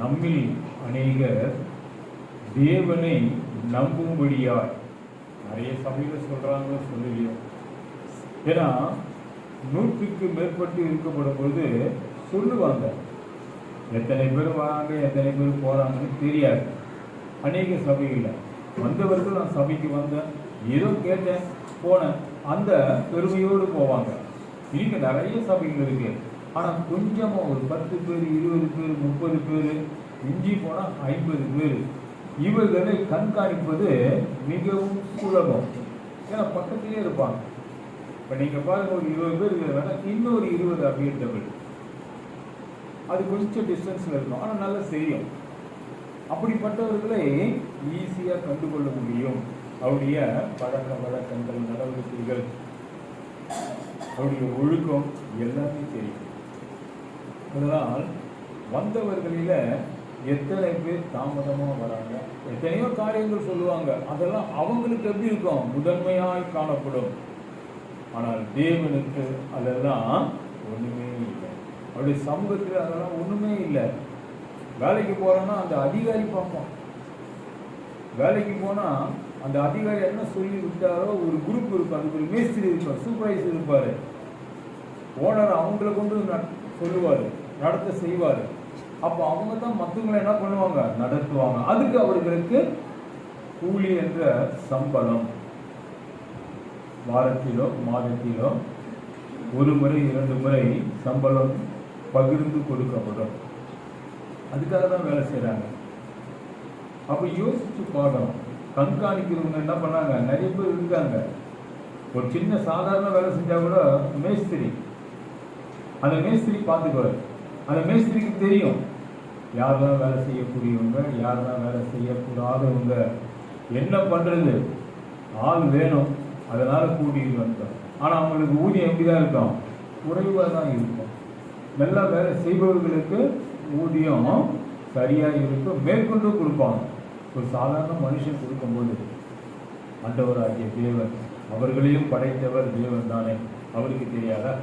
நம்மில் அநேகர் தேவனை நம்பும்படியாய் நிறைய சபையில் சொல்றாங்களோ சொல்லலையோ, ஏன்னா 100க்கு மேற்பட்டு இருக்கப்படும் பொழுது சொல்லுவாங்க, எத்தனை பேர் வராங்க எத்தனை பேர் போறாங்கன்னு தெரியாது. அநேக சபைகளில் வந்தவர்கள் நான் சபைக்கு வந்தேன், ஏதோ கேட்டேன் போனேன், அந்த பெருமையோடு போவாங்க. இன்னைக்கு நிறைய சபைகள் இருக்கு, ஆனால் கொஞ்சமாக ஒரு 10 பேர் 20 பேர் 30 பேர் மிஞ்சி போனால் 50 பேர் இவர்களை கண்காணிப்பது மிகவும் சுலபம். ஏன்னா பக்கத்திலே இருப்பாங்க. இப்போ நீங்கள் பாருங்க, ஒரு 20 பேர் இருக்கிறாங்க, இன்னொரு 20 அபியர்த்தவர்கள், அது கொஞ்சம் டிஸ்டன்ஸில் இருக்கும், ஆனால் நல்லா தெரியும். அப்படிப்பட்டவர்களை ஈஸியாக கண்டுகொள்ள முடியும். அவருடைய பழக்க வழக்கங்கள், நடவடிக்கைகள், அவருடைய ஒழுக்கம் எல்லாமே தெரியும். அதனால் வந்தவர்களில் எத்தனை பேர் தாமதமாக வராங்க, எத்தனையோ காரியங்கள் சொல்லுவாங்க, அதெல்லாம் அவங்களுக்கு எப்படி இருக்கும், முதன்மையாய் காணப்படும். ஆனால் தேவனுக்கு அதெல்லாம் ஒன்றுமே இல்லை. அவருடைய சமூகத்தில் அதெல்லாம் ஒன்றுமே இல்லை. வேலைக்கு போகிறோன்னா அந்த அதிகாரி பார்ப்போம். வேலைக்கு போனால் அந்த அதிகாரி என்ன சொல்லி விட்டாரோ, ஒரு குரூப் இருக்கும், அதுக்கு ஒரு மேஸ்திரி இருப்பார், சூப்பர்வைசர் இருப்பார், ஓனர் அவங்கள கொண்டு சொல்லுவார், நடத்த செய்வார். அப்போ அவங்க தான் மற்றவங்களை என்ன பண்ணுவாங்க, நடத்துவாங்க. அதுக்கு அவர்களுக்கு கூலி என்ற சம்பளம் வாரத்திலோ மாதத்திலோ 1 முறை 2 முறை சம்பளம் பகிர்ந்து கொடுக்கப்படும். அதுக்காக தான் வேலை செய்கிறாங்க. அப்போ யோசிச்சு பார்க்கணும். கண்காணிக்கிறவங்க என்ன பண்ணாங்க, நிறைய பேர் இருக்காங்க. ஒரு சின்ன சாதாரண வேலை செஞ்சால் கூட மேஸ்திரி, அந்த மேஸ்திரி பார்த்துக்குவார். அந்த மேஸ்திரிக்கு தெரியும் யாரெல்லாம் வேலை செய்யக்கூடியவங்க, யாரெல்லாம் வேலை செய்யக்கூடாதவங்க, என்ன பண்ணுறது, ஆள் வேணும், அதனால் கூட்டிகிட்டு வந்தோம். ஆனால் அவங்களுக்கு ஊதியம் எப்படி தான் இருக்கும், குறைவாக தான் இருக்கும். நல்லா வேலை செய்பவர்களுக்கு ஊதியம் சரியாக இருக்கும், மேற்கொண்டு கொடுப்பாங்க. ஒரு சாதாரண மனுஷன் கொடுக்கும்போது ஆண்டவராகிய தேவன், அவர்களையும் படைத்தவர் தேவன் தானே, அவருக்கு தெரியாதா?